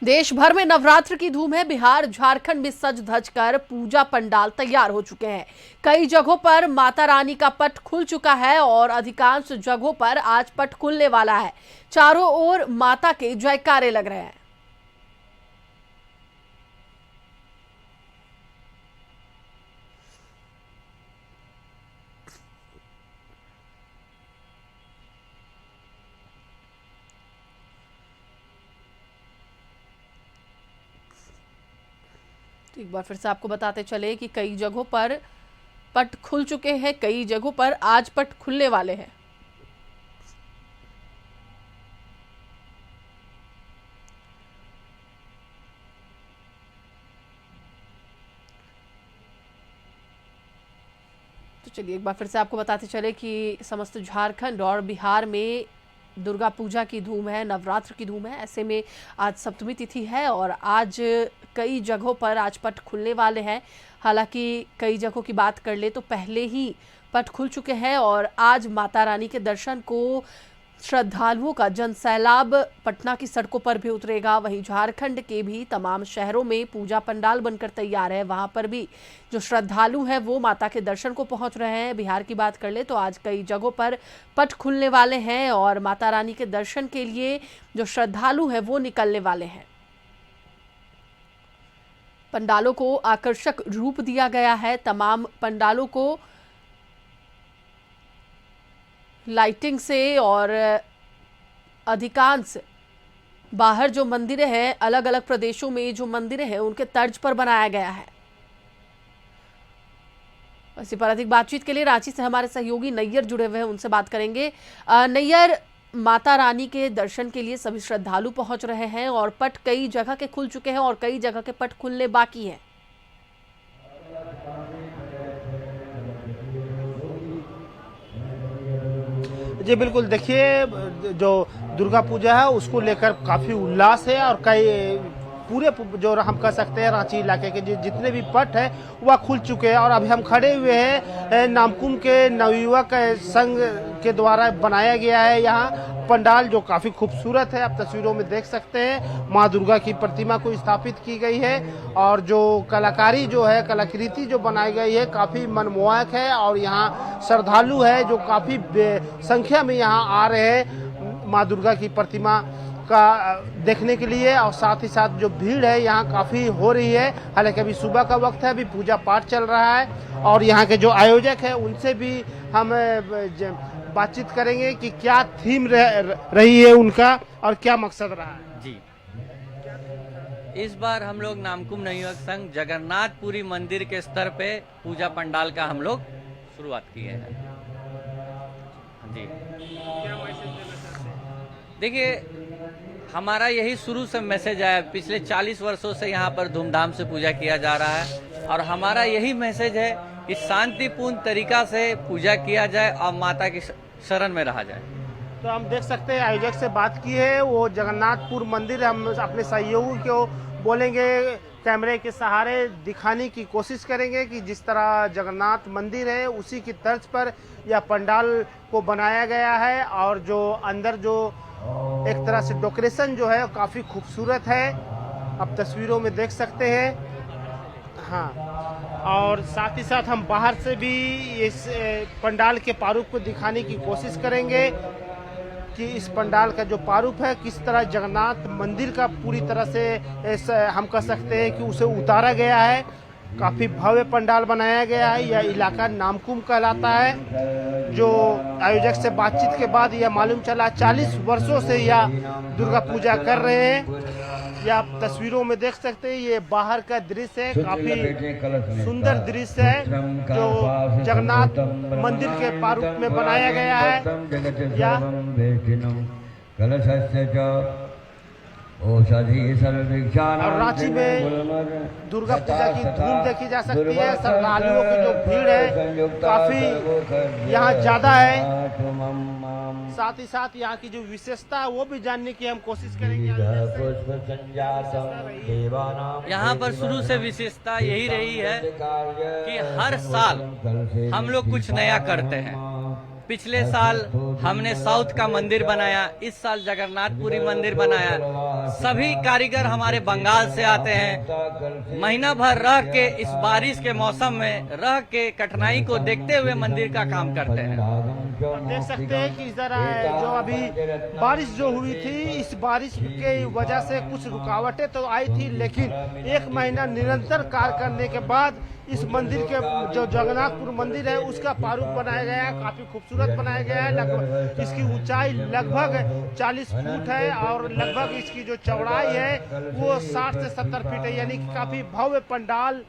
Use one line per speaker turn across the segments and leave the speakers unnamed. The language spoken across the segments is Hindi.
देश भर में नवरात्र की धूम है। बिहार झारखंड में सज धज कर पूजा पंडाल तैयार हो चुके हैं। कई जगहों पर माता रानी का पट खुल चुका है और अधिकांश जगहों पर आज पट खुलने वाला है। चारों ओर माता के जयकारे लग रहे हैं। तो एक बार फिर से आपको बताते चले कि कई जगहों पर पट खुल चुके हैं, कई जगहों पर आज पट खुलने वाले हैं। तो चलिए एक बार फिर से आपको बताते चले कि समस्त झारखंड और बिहार में दुर्गा पूजा की धूम है, नवरात्र की धूम है। ऐसे में आज सप्तमी तिथि है और आज कई जगहों पर आज पट खुलने वाले हैं। हालांकि कई जगहों की बात कर ले तो पहले ही पट खुल चुके हैं और आज माता रानी के दर्शन को श्रद्धालुओं का जनसैलाब पटना की सड़कों पर भी उतरेगा। वहीं झारखंड के भी तमाम शहरों में पूजा पंडाल बनकर तैयार है। वहां पर भी जो श्रद्धालु हैं वो माता के दर्शन को पहुंच रहे हैं। बिहार की बात कर ले तो आज कई जगहों पर पट खुलने वाले हैं और माता रानी के दर्शन के लिए जो श्रद्धालु हैं वो निकलने वाले हैं। पंडालों को आकर्षक रूप दिया गया है। तमाम पंडालों को लाइटिंग से और अधिकांश बाहर जो मंदिरें हैं, अलग अलग प्रदेशों में जो मंदिरें हैं उनके तर्ज पर बनाया गया है। इसी पर अधिक बातचीत के लिए रांची से हमारे सहयोगी नैयर जुड़े हुए हैं, उनसे बात करेंगे। नैयर, माता रानी के दर्शन के लिए सभी श्रद्धालु पहुंच रहे हैं और पट कई जगह के खुल चुके हैं और कई जगह के पट खुलने बाकी हैं।
जी बिल्कुल, देखिए जो दुर्गा पूजा है उसको लेकर काफ़ी उल्लास है और कई पूरे जो हम कह सकते हैं रांची इलाके के जितने भी पट है वह खुल चुके हैं। और अभी हम खड़े हुए हैं नामकुम के नवयुवक संघ के द्वारा बनाया गया है यहाँ पंडाल, जो काफ़ी खूबसूरत है। आप तस्वीरों में देख सकते हैं माँ दुर्गा की प्रतिमा को स्थापित की गई है और जो कलाकारी जो है, कलाकृति जो बनाई गई है काफ़ी मनमोहक है। और यहाँ श्रद्धालु है जो काफ़ी संख्या में यहाँ आ रहे हैं माँ दुर्गा की प्रतिमा का देखने के लिए। और साथ ही साथ जो भीड़ है यहाँ काफ़ी हो रही है। हालांकि अभी सुबह का वक्त है, अभी पूजा पाठ चल रहा है और यहाँ के जो आयोजक है उनसे भी हम बातचीत करेंगे कि क्या थीम रही है उनका और क्या मकसद रहा है।
जी, इस बार हम लोग नामकुम नवयुवक संघ जगन्नाथपुरी मंदिर के स्तर पे पूजा पंडाल का हम लोग शुरुआत किए हैं। जी,
क्या मैसेज देना चाहते हैं?
देखिए हमारा यही शुरू से मैसेज है। पिछले 40 वर्षों से यहाँ पर धूमधाम से पूजा किया जा रहा है और हमारा यही मैसेज है कि शांतिपूर्ण तरीका से पूजा किया जाए और माता की शरण में रहा जाए।
तो हम देख सकते हैं आयोजक से बात की है, वो जगन्नाथपुर मंदिर हम अपने सहयोगी को बोलेंगे कैमरे के सहारे दिखाने की कोशिश करेंगे कि जिस तरह जगन्नाथ मंदिर है उसी की तर्ज पर यह पंडाल को बनाया गया है। और जो अंदर जो एक तरह से डेकोरेशन जो है काफ़ी खूबसूरत है, आप तस्वीरों में देख सकते हैं। हाँ, और साथ ही साथ हम बाहर से भी इस पंडाल के प्रारूप को दिखाने की कोशिश करेंगे कि इस पंडाल का जो प्रारूप है किस तरह जगन्नाथ मंदिर का पूरी तरह से हम कह सकते हैं कि उसे उतारा गया है। काफ़ी भव्य पंडाल बनाया गया है। यह इलाका नामकुम कहलाता है। जो आयोजक से बातचीत के बाद यह मालूम चला 40 वर्षों से यह दुर्गा पूजा कर रहे हैं। यह आप तस्वीरों में देख सकते हैं, ये बाहर का दृश्य है, काफ़ी सुंदर दृश्य है जो जगन्नाथ मंदिर के प्रारूप में बनाया गया है। और रांची में दुर्गा पूजा की धूम देखी जा सकती है। श्रद्धालुओं की जो भीड़ है काफ़ी यहाँ ज़्यादा है। साथ ही साथ यहाँ की जो विशेषता है वो भी जानने की हम कोशिश करेंगे।
यहाँ पर शुरू से विशेषता यही रही है कि हर साल हम लोग कुछ नया करते हैं। पिछले साल हमने साउथ का मंदिर बनाया, इस साल जगन्नाथपुरी मंदिर बनाया। सभी कारीगर हमारे बंगाल से आते हैं, महीना भर रह के इस बारिश के मौसम में रह के कठिनाई को देखते हुए मंदिर का काम करते हैं।
देख सकते हैं कि इधर जो अभी बारिश जो हुई थी, इस बारिश के वजह से कुछ रुकावटें तो आई थी, लेकिन एक महीना निरंतर कार्य करने के बाद इस मंदिर के जो जगन्नाथपुर मंदिर है उसका प्रारूप बनाया गया है। काफी खूबसूरत बनाया गया है। लगभग इसकी ऊंचाई लगभग 40 फुट है और लगभग इसकी जो चौड़ाई है वो 60 से 70 फीट है, यानी कि काफी भव्य पंडाल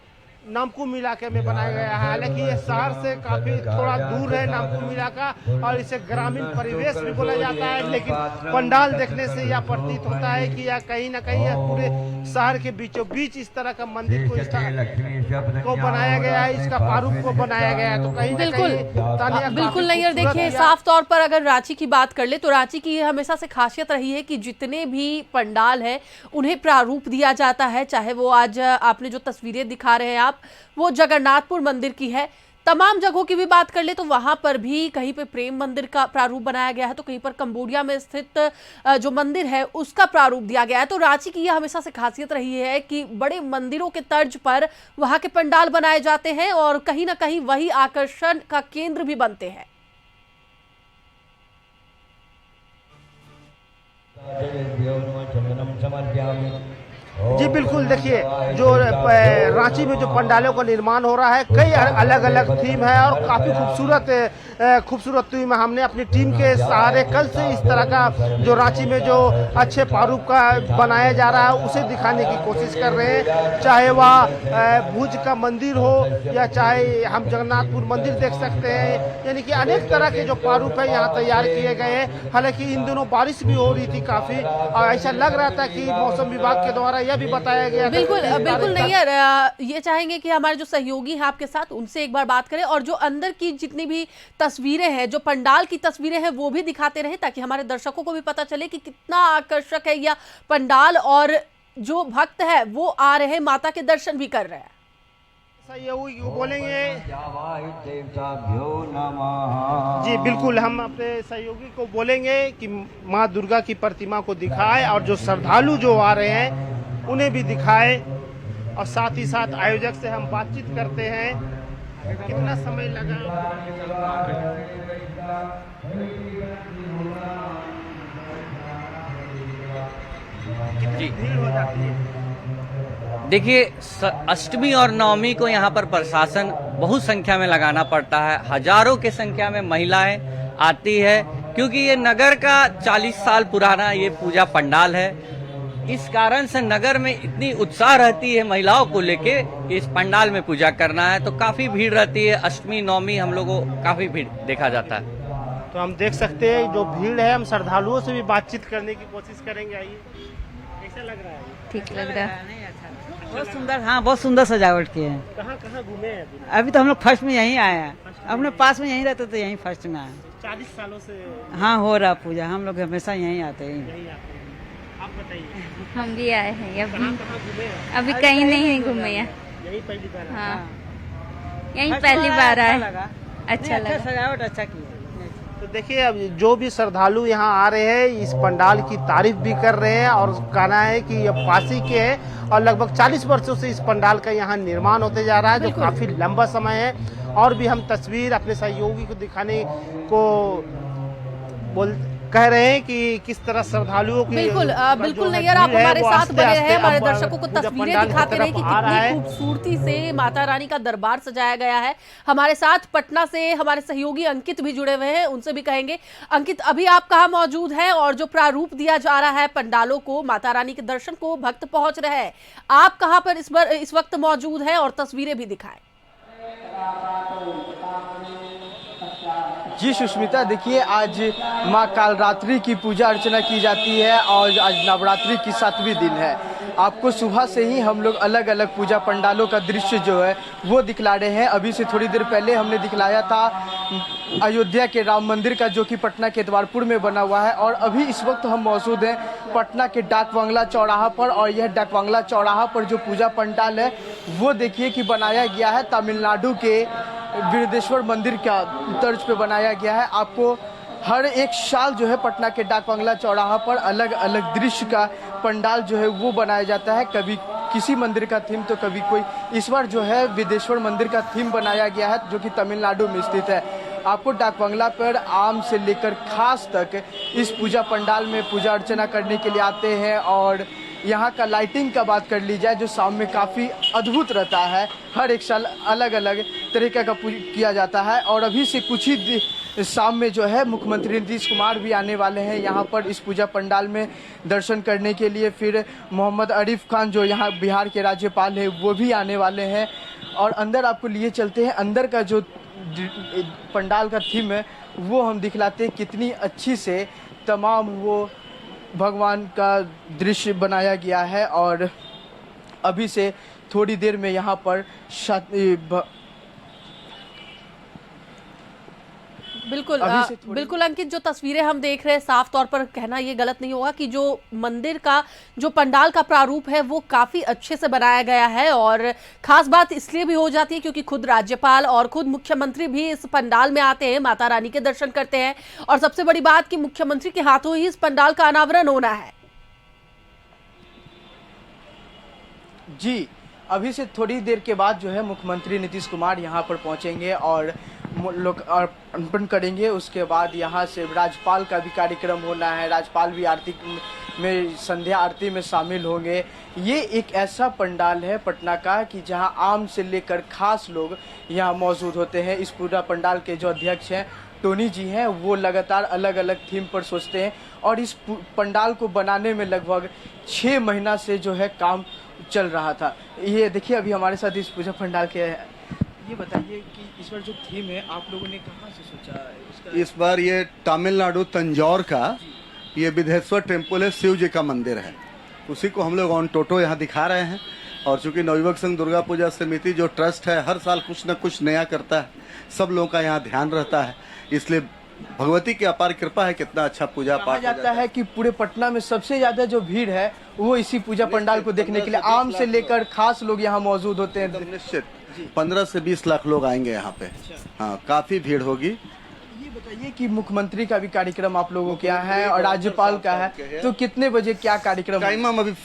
नामकुम इलाके में बनाया गया है। हालांकि ये शहर से काफी थोड़ा दूर है नामकुम इलाका और इसे ग्रामीण परिवेश भी बोला जाता है, लेकिन पंडाल देखने से यह प्रतीत होता है कि यह कहीं ना कहीं यह पूरे शहर के बीचों बीच इस तरह का मंदिर को बनाया गया है, इसका प्रारूप को बनाया गया है। तो कहीं ना कहीं
बिल्कुल नहीं। और देखिए, साफ तौर पर अगर रांची की बात कर ले तो रांची की हमेशा से खासियत रही है कि जितने भी पंडाल है उन्हें प्रारूप दिया जाता है, चाहे वो आज आपने जो तस्वीरें दिखा रहे हैं आप वो जगन्नाथपुर मंदिर की है। तमाम जगहों की भी बात कर ले तो वहां पर भी कहीं पे प्रेम मंदिर का प्रारूप बनाया गया है, तो कहीं पर कंबोडिया में स्थित जो मंदिर है उसका प्रारूप दिया गया है। तो रांची की यह हमेशा से खासियत रही है कि बड़े मंदिरों के तर्ज पर वहां के पंडाल बनाए जाते हैं और कहीं ना कहीं वही आकर्षण का केंद्र भी बनते हैं।
जी बिल्कुल, देखिए जो रांची में जो पंडालों का निर्माण हो रहा है, कई अलग अलग थीम है और काफ़ी खूबसूरत थीम है। हमने अपनी टीम के सहारे कल से इस तरह का जो रांची में जो अच्छे प्रारूप का बनाया जा रहा है उसे दिखाने की कोशिश कर रहे हैं, चाहे वह भुज का मंदिर हो या चाहे हम जगन्नाथपुर मंदिर देख सकते हैं। यानी कि अनेक तरह के जो प्रारूप है यहाँ तैयार किए गए हैं। हालांकि इन दिनों बारिश भी हो रही थी काफ़ी और ऐसा लग रहा था कि मौसम विभाग के द्वारा भी बताया गया।
बिल्कुल नहीं यार, ये चाहेंगे कि हमारे जो सहयोगी हैं आपके साथ उनसे एक बार बात करें और जो अंदर की जितनी भी तस्वीरें हैं, जो पंडाल की तस्वीरें हैं वो भी दिखाते रहे, ताकि हमारे दर्शकों को भी पता चले कि कितना आकर्षक है यह पंडाल और जो भक्त है वो आ रहे हैं, माता के दर्शन भी कर रहे हैं।
सहयोगी को बोलेंगे। जी बिल्कुल, हम अपने सहयोगी को बोलेंगे कि माँ दुर्गा की प्रतिमा को दिखाए और जो श्रद्धालु जो आ रहे हैं उन्हें भी दिखाए और साथ ही साथ आयोजक से हम बातचीत करते हैं। कितना समय लगा? कितनी भीड़ हो जाती है?
देखिए, अष्टमी और नवमी को यहाँ पर प्रशासन बहुत संख्या में लगाना पड़ता है। हजारों की संख्या में महिलाएं आती है, क्योंकि ये नगर का 40 साल पुराना ये पूजा पंडाल है। इस कारण से नगर में इतनी उत्साह रहती है महिलाओं को लेके इस पंडाल में पूजा करना है, तो काफी भीड़ रहती है। अष्टमी नवमी हम लोगों को काफी भीड़ देखा जाता है।
तो हम देख सकते हैं जो भीड़ है, हम श्रद्धालुओं से भी बातचीत करने की कोशिश करेंगे। आइए, कैसा लग रहा है?
ठीक लग रहा है।
बहुत सुंदर, हाँ बहुत सुंदर सजावट की है।
कहाँ कहाँ घूमे हैं
अभी तो हम लोग फर्स्ट में यहीं आए हैं, अपने पास में यहीं रहते तो यहीं फर्स्ट में आए।
40 सालों से
हाँ हो रहा पूजा, हम लोग हमेशा यहीं आते हैं।
यहीं आते हैं। आप बताइए,
हम भी आए हैं
कहाँ कहाँ घूमे हैं?
अभी कहीं नहीं घूमे हैं।
यही पहली बार आए?
हाँ, यहीं पहली बार आए। अच्छा लगा,
सजावट अच्छा की है।
तो देखिए, अब जो भी श्रद्धालु यहाँ आ रहे हैं इस पंडाल की तारीफ भी कर रहे हैं और कहना है कि ये पासी के है और लगभग 40 वर्षों से इस पंडाल का यहाँ निर्माण होते जा रहा है, जो काफी लंबा समय है। और भी हम तस्वीर अपने सहयोगी को दिखाने को कह रहे हैं कि किस तरह श्रद्धालुओं की
बिल्कुल नहीं यार, आप हमारे साथ बने रहे, हमारे दर्शकों को तस्वीरें दिखाते रहे कि कितनी खूबसूरती से माता रानी का दरबार सजाया गया है। हमारे साथ पटना से हमारे सहयोगी अंकित भी जुड़े हुए हैं, उनसे भी कहेंगे। अंकित, अभी आप कहाँ मौजूद हैं और जो प्रारूप दिया जा रहा है पंडालों को, माता रानी के दर्शन को भक्त पहुंच रहे हैं, आप कहाँ पर इस वक्त मौजूद हैं और तस्वीरें भी दिखाएं।
जी सुष्मिता, देखिए आज माँ कालरात्रि की पूजा अर्चना की जाती है और आज नवरात्रि की 7वीं दिन है। आपको सुबह से ही हम लोग अलग अलग पूजा पंडालों का दृश्य जो है वो दिखला रहे हैं। अभी से थोड़ी देर पहले हमने दिखलाया था अयोध्या के राम मंदिर का, जो कि पटना के एतवारपुर में बना हुआ है। और अभी इस वक्त हम मौजूद हैं पटना के डाक बंगला चौराहा पर, और यह डाक बंगला चौराहा पर जो पूजा पंडाल है वो देखिए कि बनाया गया है तमिलनाडु के बृहदेश्वर मंदिर का तर्ज पे बनाया गया है। आपको हर एक साल जो है पटना के डाक बंगला चौराहा पर अलग अलग दृश्य का पंडाल जो है वो बनाया जाता है। कभी किसी मंदिर का थीम तो कभी कोई, इस बार जो है बृहदेश्वर मंदिर का थीम बनाया गया है जो कि तमिलनाडु में स्थित है। आपको डाक बंगला पर आम से लेकर खास तक इस पूजा पंडाल में पूजा अर्चना करने के लिए आते हैं। और यहाँ का लाइटिंग का बात कर ली जाए जो शाम में काफ़ी अद्भुत रहता है। हर एक साल अलग अलग तरीके का किया जाता है। और अभी से कुछ ही शाम में जो है मुख्यमंत्री नीतीश कुमार भी आने वाले हैं यहाँ पर इस पूजा पंडाल में दर्शन करने के लिए। फिर मोहम्मद आरिफ खान जो यहाँ बिहार के राज्यपाल है वो भी आने वाले हैं। और अंदर आपको लिए चलते हैं, अंदर का जो पंडाल का थीम है वो हम दिखलाते हैं। कितनी अच्छी से तमाम वो भगवान का दृश्य बनाया गया है। और अभी से थोड़ी देर में यहाँ पर
बिल्कुल अंकित, जो तस्वीरें हम देख रहे हैं साफ तौर पर कहना ये गलत नहीं होगा कि जो मंदिर का जो पंडाल का प्रारूप है वो काफी अच्छे से बनाया गया है। और खास बात इसलिए भी हो जाती है क्योंकि खुद राज्यपाल और खुद मुख्यमंत्री भी इस पंडाल में आते हैं, माता रानी के दर्शन करते हैं। और सबसे बड़ी बात कि मुख्यमंत्री के हाथों ही इस पंडाल का अनावरण होना है।
जी, अभी से थोड़ी देर के बाद जो है मुख्यमंत्री नीतीश कुमार यहाँ पर पहुँचेंगे और लोग अर्पण करेंगे। उसके बाद यहाँ से राज्यपाल का भी कार्यक्रम होना है। राज्यपाल भी आरती में, संध्या आरती में शामिल होंगे। ये एक ऐसा पंडाल है पटना का कि जहाँ आम से लेकर खास लोग यहाँ मौजूद होते हैं। इस पूरा पंडाल के जो अध्यक्ष हैं टोनी जी हैं, वो लगातार अलग अलग थीम पर सोचते हैं। और इस पंडाल को बनाने में लगभग 6 महीना से जो है काम चल रहा था। ये देखिए अभी हमारे साथ इस पूजा पंडाल के, ये बताइए कि इस बार जो थीम है आप लोगों ने कहाँ से सोचा इसका?
इस बार ये तमिलनाडु तंजौर का ये विधेश्वर टेम्पल है, शिव जी का मंदिर है। उसी को हम लोग ऑन टोटो यहाँ दिखा रहे हैं। और चूंकि नवयुवक संघ दुर्गा पूजा समिति जो ट्रस्ट है हर साल कुछ न कुछ नया करता है, सब लोगों का यहाँ ध्यान रहता है, इसलिए भगवती की अपार कृपा है। कितना अच्छा पूजा पाठ
जाता है कि पूरे पटना में सबसे ज्यादा जो भीड़ है वो इसी पूजा पंडाल को देखने के लिए आम से लेकर खास लोग यहाँ मौजूद होते हैं।
निश्चित 15 से 20 लाख लोग आएंगे यहाँ पे। हाँ, काफी भीड़ होगी।
ये बताइए कि मुख्यमंत्री का भी कार्यक्रम आप लोगों के यहाँ है और राज्यपाल का है, तो कितने बजे क्या कार्यक्रम?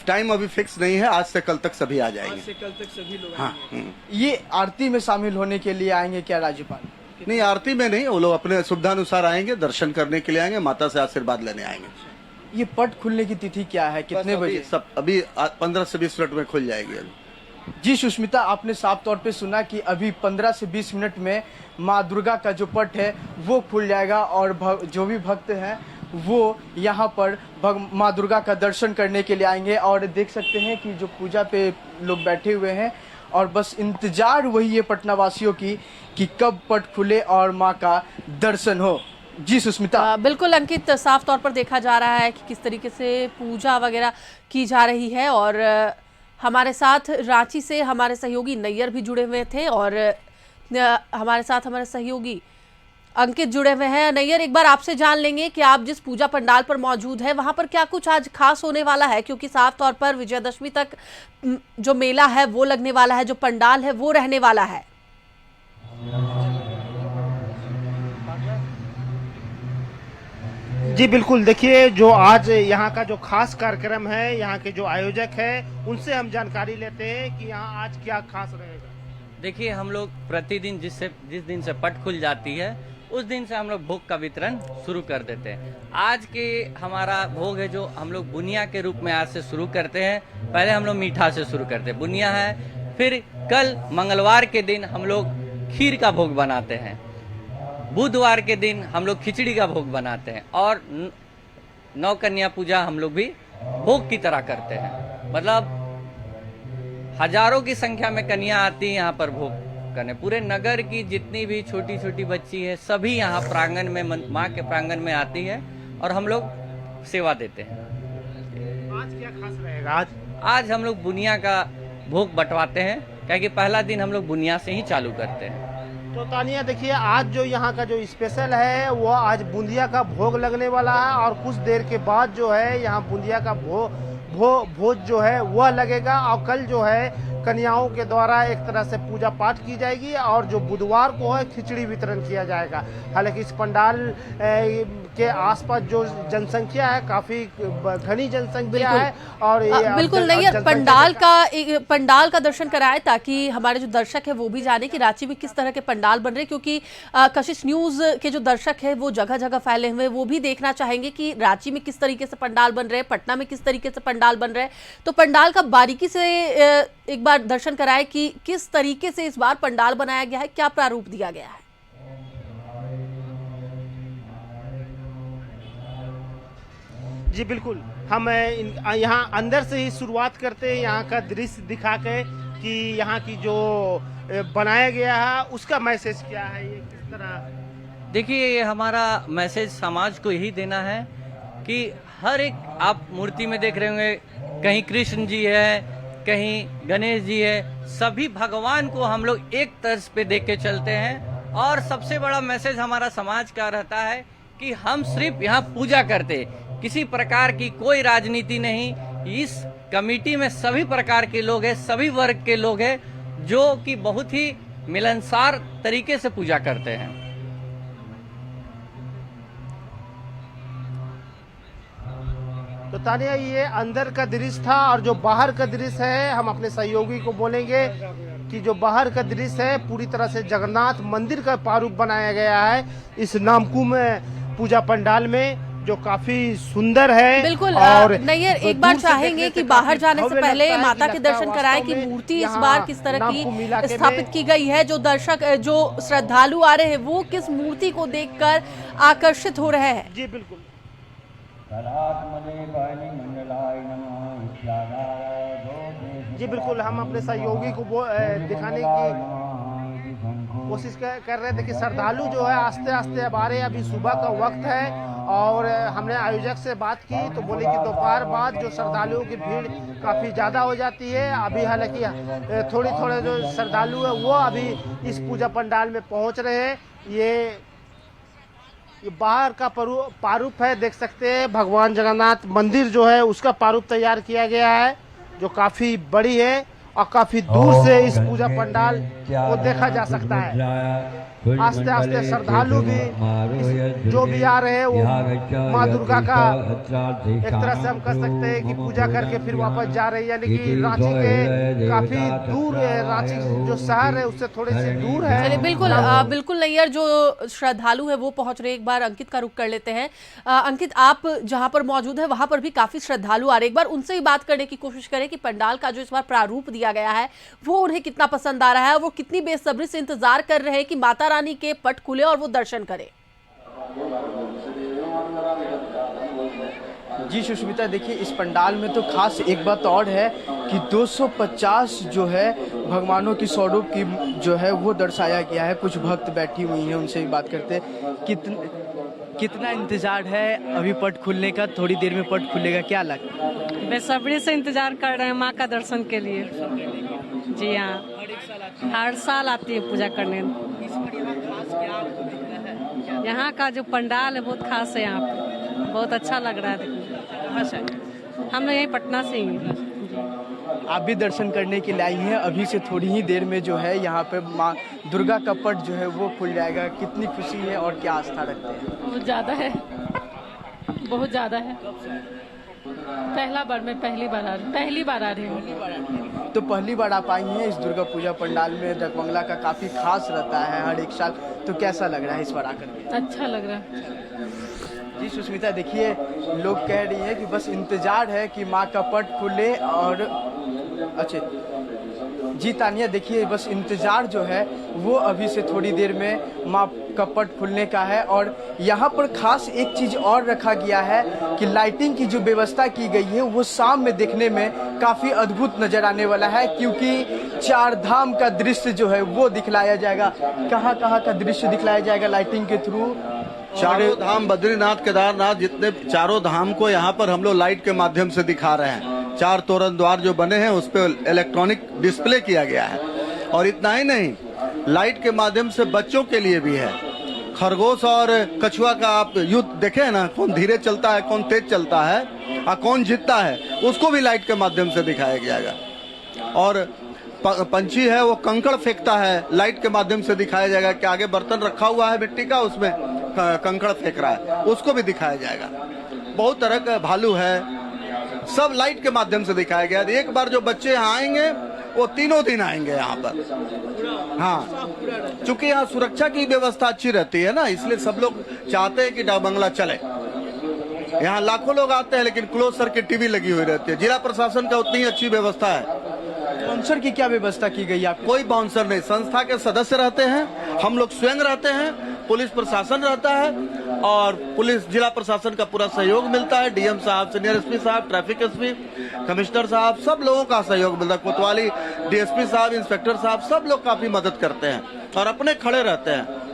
टाइम अभी फिक्स नहीं है। आज से कल तक सभी आ जाएंगे।
आज से कल तक सभी लोग
हाँ।
ये आरती में शामिल होने के लिए आएंगे क्या राज्यपाल?
नहीं, आरती में नहीं, वो लोग अपने सुविधानुसार आएंगे, दर्शन करने के लिए आएंगे, माता से आशीर्वाद लेने आएंगे।
ये पट खुलने की तिथि क्या है, कितने बजे?
सब अभी 15 से 20 मिनट में खुल जाएगी। अभी
जी सुष्मिता, आपने साफ तौर पे सुना कि अभी 15 से 20 मिनट में माँ दुर्गा का जो पट है वो खुल जाएगा। और जो भी भक्त हैं वो यहाँ पर माँ दुर्गा का दर्शन करने के लिए आएंगे। और देख सकते हैं कि जो पूजा पे लोग बैठे हुए हैं और बस इंतजार वही है पटना वासियों की कि कब पट खुले और माँ का दर्शन हो। जी सुष्मिता।
बिल्कुल अंकित, साफ तौर पर देखा जा रहा है कि किस तरीके से पूजा वगैरह की जा रही है। और हमारे साथ रांची से हमारे सहयोगी नैयर भी जुड़े हुए थे और हमारे साथ हमारे सहयोगी अंकित जुड़े हुए हैं। नैयर, एक बार आपसे जान लेंगे कि आप जिस पूजा पंडाल पर मौजूद है वहां पर क्या कुछ आज खास होने वाला है, क्योंकि साफ तौर पर विजयदशमी तक जो मेला है वो लगने वाला है, जो पंडाल है वो रहने वाला है।
जी बिल्कुल, देखिए जो आज यहाँ का जो खास कार्यक्रम है, यहाँ के जो आयोजक है उनसे हम जानकारी लेते हैं कि यहाँ आज क्या खास रहेगा।
देखिए, हम लोग प्रतिदिन जिस दिन से पट खुल जाती है उस दिन से हम लोग भोग का वितरण शुरू कर देते हैं। आज के हमारा भोग है जो हम लोग बुनिया के रूप में आज से शुरू करते हैं। पहले हम लोग मीठा से शुरू करते हैं, बुनिया है। फिर कल मंगलवार के दिन हम लोग खीर का भोग बनाते हैं। बुधवार के दिन हम लोग खिचड़ी का भोग बनाते हैं। और नौ कन्या पूजा हम लोग भी भोग की तरह करते हैं। मतलब हजारों की संख्या में कन्या आती है यहाँ पर भोग करने। पूरे नगर की जितनी भी छोटी छोटी बच्ची है सभी यहाँ प्रांगण में, माँ के प्रांगण में आती है और हम लोग सेवा देते हैं।
आज क्या खास रहेगा?
आज हम लोग बुनिया का भोग बंटवाते हैं, क्योंकि पहला दिन हम लोग बुनिया से ही चालू करते हैं।
तो तानिया, देखिए आज जो यहाँ का जो स्पेशल है वो आज बूंदिया का भोग लगने वाला है और कुछ देर के बाद जो है यहाँ बूंदिया का भोज जो है वह लगेगा। और कल जो है कन्याओं के द्वारा एक तरह से पूजा पाठ की जाएगी और जो बुधवार को है खिचड़ी वितरण किया जाएगा। हालांकि इस पंडाल के आसपास जो जनसंख्या है काफी घनी जनसंख्या है और
बिल्कुल नहीं है। पंडाल का दर्शन कराएं ताकि हमारे जो दर्शक है वो भी जाने कि रांची में किस तरह के पंडाल बन रहे हैं, क्योंकि कशिश न्यूज के जो दर्शक है वो जगह जगह फैले हुए, वो भी देखना चाहेंगे कि रांची में किस तरीके से पंडाल बन रहे हैं, पटना में किस तरीके से पंडाल बन रहे हैं। तो पंडाल का बारीकी से एक बार दर्शन कराएं कि किस तरीके से इस बार पंडाल बनाया गया है, क्या प्रारूप दिया गया है।
जी बिल्कुल, हम यहाँ अंदर से ही शुरुआत करते हैं, यहाँ का दृश्य दिखा के कि यहाँ की जो बनाया गया है उसका मैसेज क्या है, ये किस तरह।
देखिए, ये हमारा मैसेज समाज को यही देना है कि हर एक, आप मूर्ति में देख रहे होंगे कहीं कृष्ण जी है, कहीं गणेश जी है, सभी भगवान को हम लोग एक तर्ज पे देख के चलते हैं। और सबसे बड़ा मैसेज हमारा समाज का रहता है कि हम सिर्फ यहाँ पूजा करते, किसी प्रकार की कोई राजनीति नहीं। इस कमेटी में सभी प्रकार के लोग हैं, सभी वर्ग के लोग हैं, जो कि बहुत ही मिलनसार तरीके से पूजा करते हैं।
तो तानिया, ये अंदर का दृश्य था और जो बाहर का दृश्य है हम अपने सहयोगी को बोलेंगे कि जो बाहर का दृश्य है पूरी तरह से जगन्नाथ मंदिर का प्रारूप बनाया गया है इस नामकुम पूजा पंडाल में, जो काफी सुंदर है।
बिल्कुल।
और
नैयर, एक बार चाहेंगे कि बाहर जाने से पहले माता के दर्शन कराएं कि मूर्ति इस बार किस तरह की स्थापित की गई है। जो दर्शक, जो श्रद्धालु आ रहे हैं वो किस मूर्ति को देखकर आकर्षित हो रहे हैं।
जी बिल्कुल। जी बिल्कुल, हम अपने सहयोगी को दिखाने की कोशिश कर रहे थे कि श्रद्धालु जो है आस्ते आस्ते अब आ रहे हैं। अभी सुबह का वक्त है और हमने आयोजक से बात की तो बोले कि दोपहर बाद जो श्रद्धालुओं की भीड़ काफ़ी ज़्यादा हो जाती है। अभी हालांकि थोड़े जो श्रद्धालु है वो अभी इस पूजा पंडाल में पहुंच रहे हैं। ये बाहर का प्रारूप है, देख सकते हैं भगवान जगन्नाथ मंदिर जो है उसका प्रारूप तैयार किया गया है, जो काफ़ी बड़ी है और काफी दूर से इस पूजा पंडाल को देखा जा सकता है। आस्ते आस्ते श्रद्धालु भी जो भी आ रहे हैं वो माँ दुर्गा का एक तरह से हम कह सकते हैं कि पूजा करके फिर वापस जा रहे हैं, यानी कि रांची के काफी दूर, रांची जो शहर है उससे थोड़े से दूर है।
चलिए, बिल्कुल नैयर, जो श्रद्धालु है वो पहुंच रहे। एक बार अंकित का रुख कर लेते हैं। अंकित, आप जहां पर मौजूद है वहां पर भी काफी श्रद्धालु आ रहे, एक बार उनसे ही बात करने की कोशिश करें कि पंडाल का जो इस बार प्रारूप दिया गया है वो उन्हें कितना पसंद आ रहा है, वो कितनी बेसब्री से इंतजार कर रहे हैं कि माता रानी के पट खुले और वो दर्शन करें।
जी सुष्मिता, देखिए इस पंडाल में तो खास एक बात और है कि 250 जो है भगवानों की स्वरूप की जो है वो दर्शाया गया है। कुछ भक्त बैठी हुई हैं, उनसे भी बात करते हैं। कितना इंतजार है अभी पट खुलने का? थोड़ी देर में पट खुलेगा, क्या लगता है?
बेसब्री से इंतजार कर रहे हैं माँ का दर्शन के लिए। जी हाँ, हर साल आती है पूजा करने। यहाँ का जो पंडाल है बहुत खास है, यहाँ पे बहुत अच्छा लग रहा है देखने। हम लोग यहीं पटना से ही हैं।
आप भी दर्शन करने के लिए आई हैं। अभी से थोड़ी ही देर में जो है यहाँ पे माँ दुर्गा का पट जो है वो खुल जाएगा। कितनी खुशी है और क्या आस्था रखते हैं?
बहुत ज़्यादा है, बहुत ज़्यादा है। पहली बार आ रही हूँ।
तो पहली बार आप आई हैं इस दुर्गा पूजा पंडाल में। डकबंगला का काफ़ी खास रहता है हर एक साल, तो कैसा लग रहा है इस बार आकर के?
अच्छा लग रहा है।
जी सुष्मिता, देखिए लोग कह रही है कि बस इंतजार है कि माँ का पट खुले और अच्छा जी तानिया, देखिए बस इंतजार जो है वो अभी से थोड़ी देर में माँ का पट खुलने का है। और यहाँ पर खास एक चीज़ और रखा गया है कि लाइटिंग की जो व्यवस्था की गई है वो शाम में देखने में काफ़ी अद्भुत नज़र आने वाला है, क्योंकि 4 धाम का दृश्य जो है वो दिखलाया जाएगा। कहाँ का दृश्य दिखलाया जाएगा लाइटिंग के थ्रू?
चारों धाम, बद्रीनाथ, केदारनाथ, जितने चारों धाम को यहाँ पर हम लोग लाइट के माध्यम से दिखा रहे हैं। 4 तोरण द्वार जो बने हैं उस पर इलेक्ट्रॉनिक डिस्प्ले किया गया है। और इतना ही नहीं, लाइट के माध्यम से बच्चों के लिए भी है। खरगोश और कछुआ का आप युद्ध देखे हैं ना, कौन धीरे चलता है, कौन तेज चलता है और कौन जीतता है, उसको भी लाइट के माध्यम से दिखाया जाएगा। और पंछी है वो कंकड़ फेंकता है, लाइट के माध्यम से दिखाया जाएगा कि आगे बर्तन रखा हुआ है मिट्टी का, उसमें कंकड़ फेंक रहा है, उसको भी दिखाया जाएगा। बहुत तरह का भालू है, सब लाइट के माध्यम से दिखाया गया। एक बार जो बच्चे यहाँ आएंगे वो तीनों दिन आएंगे यहाँ पर। हाँ, चूंकि यहाँ सुरक्षा की व्यवस्था अच्छी रहती है ना, इसलिए सब लोग चाहते हैं कि डाक बंगला चले। यहाँ लाखों लोग आते हैं, लेकिन क्लोज सर्किट टीवी लगी हुई रहती है। जिला प्रशासन का उतनी अच्छी व्यवस्था है।
बाउंसर की क्या व्यवस्था की गई है?
कोई बाउंसर नहीं, संस्था के सदस्य रहते हैं, हम लोग स्वयं रहते हैं, पुलिस प्रशासन रहता है और पुलिस जिला प्रशासन का पूरा सहयोग मिलता है। डीएम साहब, सीनियर एसपी साहब, ट्रैफिक एसपी, कमिश्नर साहब, सब लोगों का सहयोग मिलता है। कोतवाली डीएसपी साहब, इंस्पेक्टर साहब, सब लोग काफी मदद करते हैं और अपने खड़े रहते हैं।